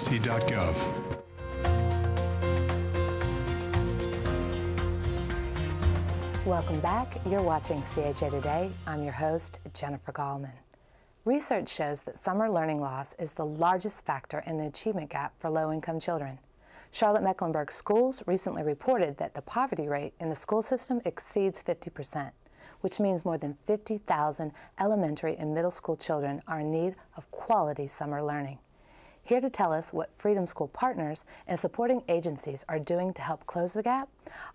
cjc.gov. Welcome back. You're watching CHA Today. I'm your host, Jennifer Gallman. Research shows that summer learning loss is the largest factor in the achievement gap for low-income children. Charlotte-Mecklenburg schools recently reported that the poverty rate in the school system exceeds 50%, which means more than 50,000 elementary and middle school children are in need of quality summer learning. Here to tell us what Freedom School Partners and supporting agencies are doing to help close the gap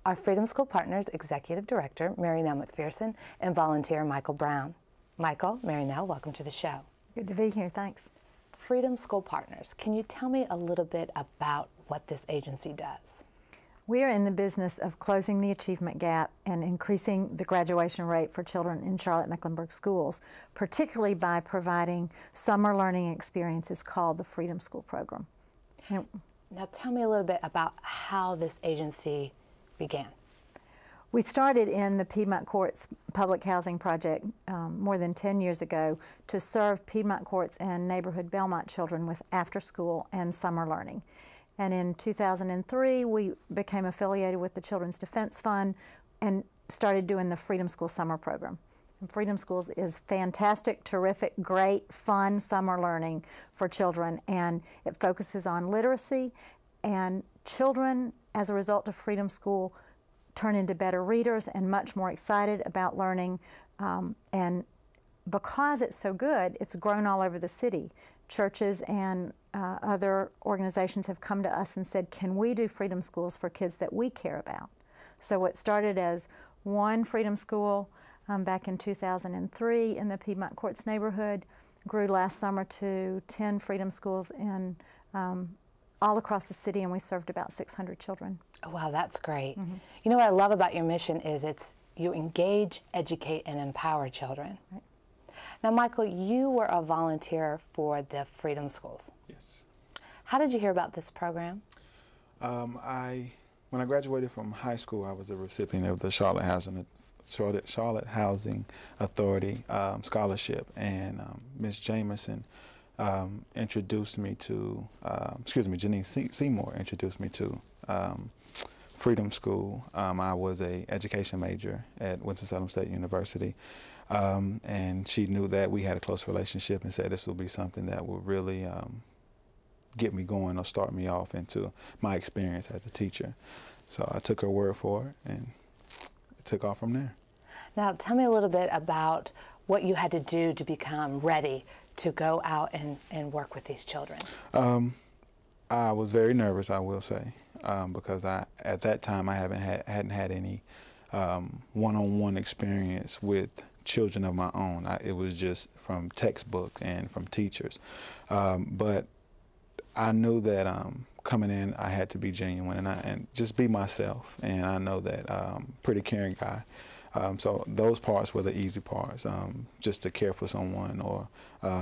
are Freedom School Partners Executive Director Mary Nell McPherson and volunteer Michael Brown. Michael, Mary Nell, welcome to the show. Good to be here, thanks. Freedom School Partners, can you tell me a little bit about what this agency does? We are in the business of closing the achievement gap and increasing the graduation rate for children in Charlotte-Mecklenburg schools, particularly by providing summer learning experiences called the Freedom School Program. Now tell me a little bit about how this agency began. We started in the Piedmont Courts Public Housing Project more than 10 years ago to serve Piedmont Courts and neighborhood Belmont children with after-school and summer learning. And in 2003, we became affiliated with the Children's Defense Fund and started doing the Freedom School Summer Program. And Freedom Schools is fantastic, terrific, great, fun summer learning for children, and it focuses on literacy, and children, as a result of Freedom School, turn into better readers and much more excited about learning. And because it's so good, it's grown all over the city. Churches and other organizations have come to us and said, can we do Freedom Schools for kids that we care about? So what started as one Freedom School back in 2003 in the Piedmont Courts neighborhood grew last summer to 10 Freedom Schools in all across the city, and we served about 600 children. Oh, wow, that's great. Mm-hmm. You know what I love about your mission is you engage, educate, and empower children. Right. Now, Michael, you were a volunteer for the Freedom Schools. Yes. How did you hear about this program? When I graduated from high school, I was a recipient of the Charlotte Housing Authority scholarship, and Ms. Jameson introduced me to, Janine Seymour introduced me to Freedom School. I was an education major at Winston-Salem State University. And she knew that we had a close relationship and said this would be something that would really get me going or start me off into my experience as a teacher. So I took her word for it, and it took off from there. Now tell me a little bit about what you had to do to become ready to go out and work with these children. I was very nervous, I will say, because at that time I hadn't had any one-on-one experience with children of my own. It was just from textbook and from teachers. But I knew that coming in, I had to be genuine and just be myself. And I know that pretty caring guy. So those parts were the easy parts, just to care for someone or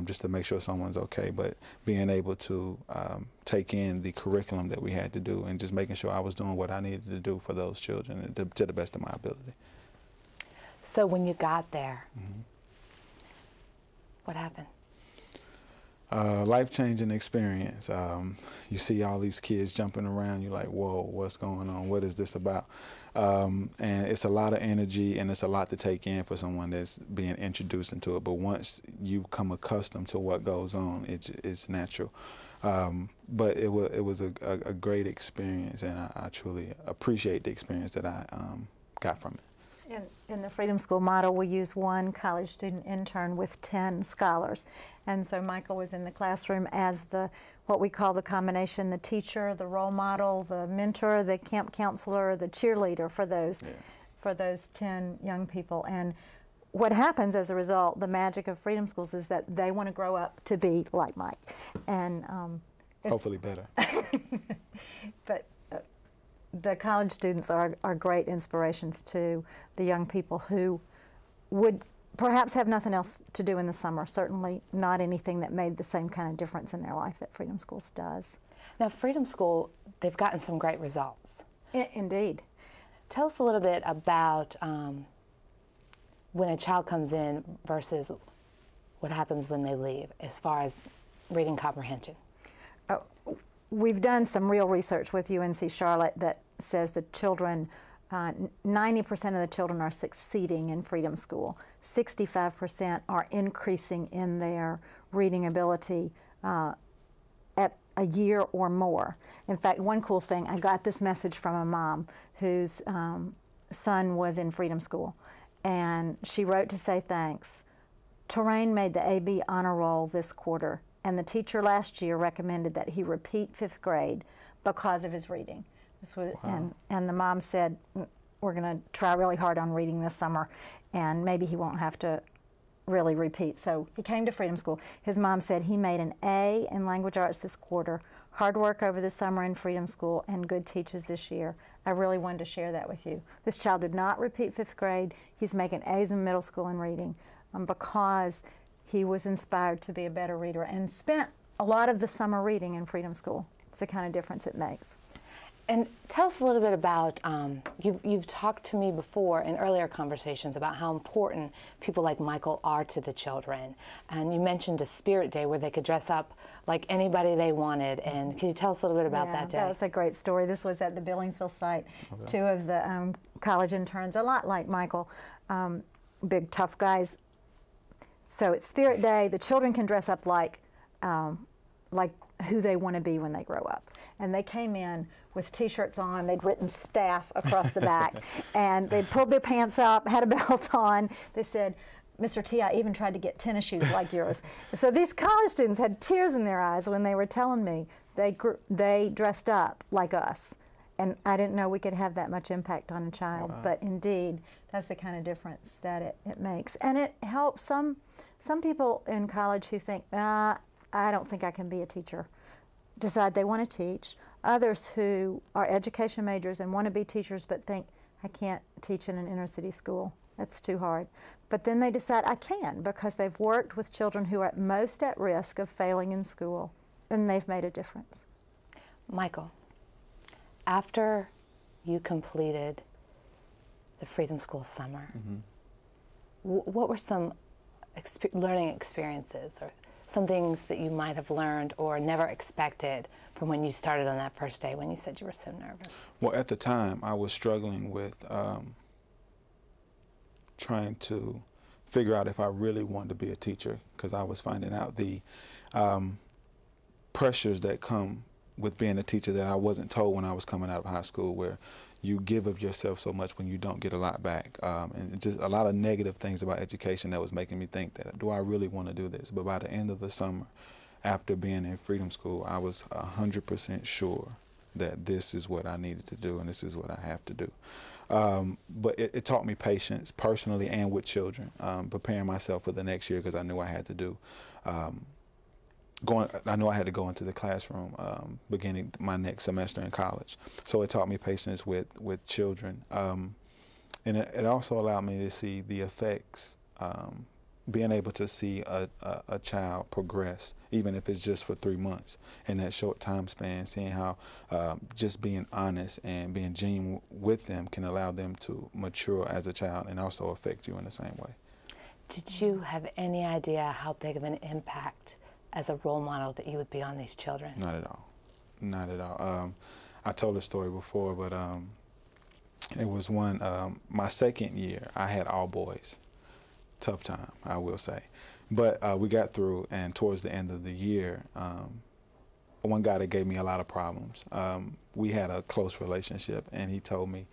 just to make sure someone's okay. But being able to take in the curriculum that we had to do and just making sure I was doing what I needed to do for those children to the best of my ability. So when you got there, what happened? Life-changing experience. You see all these kids jumping around, you're like, whoa, what's going on? What is this about? And it's a lot of energy and it's a lot to take in for someone that's being introduced into it. But once you become accustomed to what goes on, it's natural. But it was a great experience, and I truly appreciate the experience that I got from it. In the Freedom School model, we use one college student intern with 10 scholars. And so Michael was in the classroom as what we call the combination, the teacher, the role model, the mentor, the camp counselor, the cheerleader for those 10 young people. And what happens as a result, the magic of Freedom Schools, is that they want to grow up to be like Mike. And hopefully better. But the college students are great inspirations to the young people who would perhaps have nothing else to do in the summer, certainly not anything that made the same kind of difference in their life that Freedom Schools does. Now, Freedom School, they've gotten some great results. Indeed. Tell us a little bit about when a child comes in versus what happens when they leave, as far as reading comprehension. we've done some real research with UNC Charlotte that says the children, 90% of the children are succeeding in Freedom School. 65% are increasing in their reading ability at a year or more. In fact, one cool thing, I got this message from a mom whose son was in Freedom School, and she wrote to say thanks. Terrain made the AB honor roll this quarter, and the teacher last year recommended that he repeat 5th grade because of his reading. This was, wow. and the mom said, we're going to try really hard on reading this summer, and maybe he won't have to really repeat. So he came to Freedom School. His mom said he made an A in language arts this quarter, hard work over the summer in Freedom School, and good teachers this year. I really wanted to share that with you. This child did not repeat 5th grade. He's making A's in middle school in reading because he was inspired to be a better reader and spent a lot of the summer reading in Freedom School. It's the kind of difference it makes. And tell us a little bit about, you've talked to me before in earlier conversations about how important people like Michael are to the children. And you mentioned a Spirit Day where they could dress up like anybody they wanted. And can you tell us a little bit about that day? That was a great story. This was at the Billingsville site. Okay. 2 of the college interns, a lot like Michael, big tough guys. So it's Spirit Day. The children can dress up like who they want to be when they grow up. And they came in with T-shirts on. They'd written staff across the back. And they'd pulled their pants up, had a belt on. They said, Mr. T, I even tried to get tennis shoes like yours. So these college students had tears in their eyes when they were telling me they dressed up like us. And I didn't know we could have that much impact on a child. Wow. But indeed, that's the kind of difference that it makes. And it helps some people in college who think, I don't think I can be a teacher, decide they want to teach. Others who are education majors and want to be teachers but think, I can't teach in an inner city school. That's too hard. But then they decide I can because they've worked with children who are most at risk of failing in school, and they've made a difference. Michael, after you completed the Freedom School summer, what were some learning experiences or some things that you might have learned or never expected from when you started on that first day when you said you were so nervous? Well, at the time, I was struggling with trying to figure out if I really wanted to be a teacher, because I was finding out the pressures that come with being a teacher that I wasn't told when I was coming out of high school, where you give of yourself so much when you don't get a lot back. And just a lot of negative things about education that was making me think that, do I really want to do this? But by the end of the summer, after being in Freedom School, I was 100% sure that this is what I needed to do and this is what I have to do. But it taught me patience personally and with children, preparing myself for the next year because I knew I had to do. I knew I had to go into the classroom beginning my next semester in college. So it taught me patience with children. And it also allowed me to see the effects, being able to see a child progress, even if it's just for 3 months in that short time span, seeing how just being honest and being genuine with them can allow them to mature as a child and also affect you in the same way. Did you have any idea how big of an impact as a role model that you would be on these children? Not at all. Not at all. I told the story before, but it was my second year, I had all boys. Tough time, I will say. But we got through, and towards the end of the year, one guy that gave me a lot of problems, we had a close relationship, and he told me,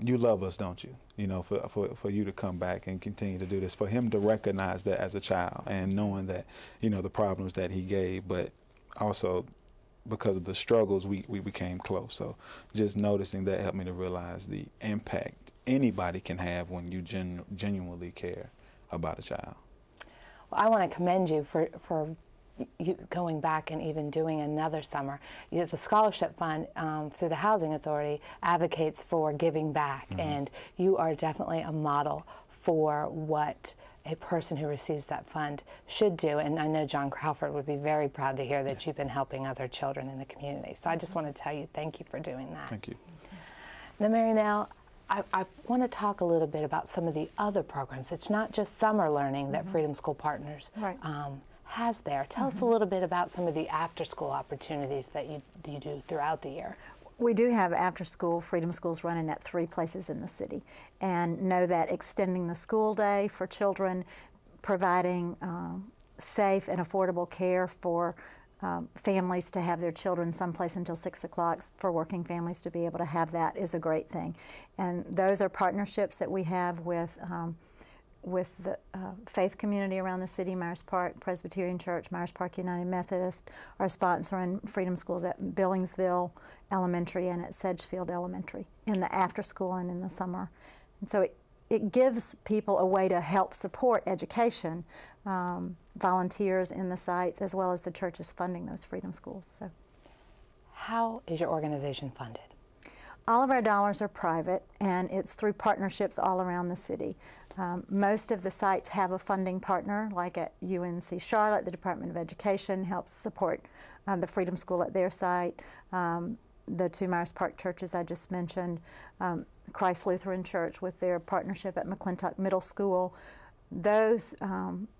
you love us, don't you? You know, for you to come back and continue to do this, for him to recognize that as a child and knowing that, you know, the problems that he gave, but also because of the struggles, we became close. So just noticing that helped me to realize the impact anybody can have when you genuinely care about a child. Well, I want to commend you for you going back and even doing another summer. The Scholarship Fund through the Housing Authority advocates for giving back, and you are definitely a model for what a person who receives that fund should do. And I know John Crawford would be very proud to hear that you've been helping other children in the community. So I just want to tell you thank you for doing that. Thank you. Now, Mary Nell, I want to talk a little bit about some of the other programs. It's not just summer learning that Freedom School Partners has there. Tell us a little bit about some of the after-school opportunities that you do throughout the year. We do have after-school Freedom Schools running at 3 places in the city, and know that extending the school day for children, providing safe and affordable care for families to have their children someplace until 6 o'clock, for working families to be able to have that, is a great thing. And those are partnerships that we have with the faith community around the city. Myers Park Presbyterian Church, Myers Park United Methodist are sponsoring Freedom Schools at Billingsville Elementary and at Sedgefield Elementary in the after school and in the summer. And so it gives people a way to help support education, volunteers in the sites, as well as the churches funding those Freedom Schools. So, how is your organization funded? All of our dollars are private, and it's through partnerships all around the city. Most of the sites have a funding partner, like at UNC Charlotte, the Department of Education helps support the Freedom School at their site. The 2 Myers Park churches I just mentioned, Christ Lutheran Church with their partnership at McClintock Middle School. Those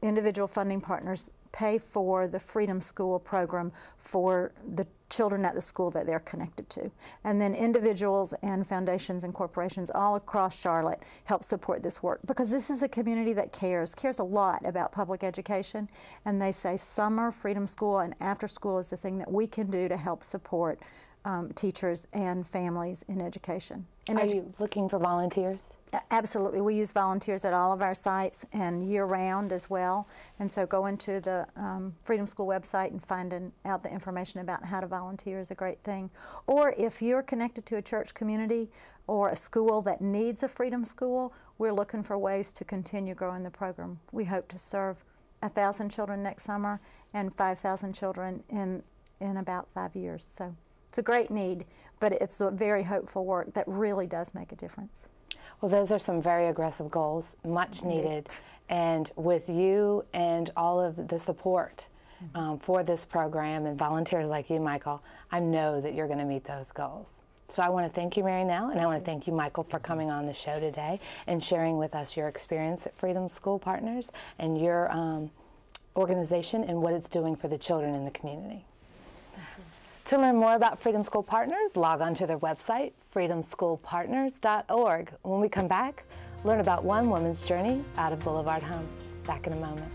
individual funding partners pay for the Freedom School program for the children at the school that they're connected to. And then individuals and foundations and corporations all across Charlotte help support this work, because this is a community that cares a lot about public education, and they say summer Freedom School and after school is the thing that we can do to help support teachers and families in education. Are you looking for volunteers? Absolutely. We use volunteers at all of our sites and year-round as well. And so go into the Freedom School website and find out the information about how to volunteer is a great thing. Or if you're connected to a church community or a school that needs a Freedom School, we're looking for ways to continue growing the program. We hope to serve 1,000 children next summer and 5,000 children in about 5 years. So it's a great need, but it's a very hopeful work that really does make a difference. Well, those are some very aggressive goals, much needed. And with you and all of the support for this program and volunteers like you, Michael, I know that you're going to meet those goals. So I want to thank you, Mary Nell, and I want to thank you, Michael, for coming on the show today and sharing with us your experience at Freedom School Partners and your organization and what it's doing for the children in the community. To learn more about Freedom School Partners, log on to their website, freedomschoolpartners.org. When we come back, learn about one woman's journey out of Boulevard Homes. Back in a moment.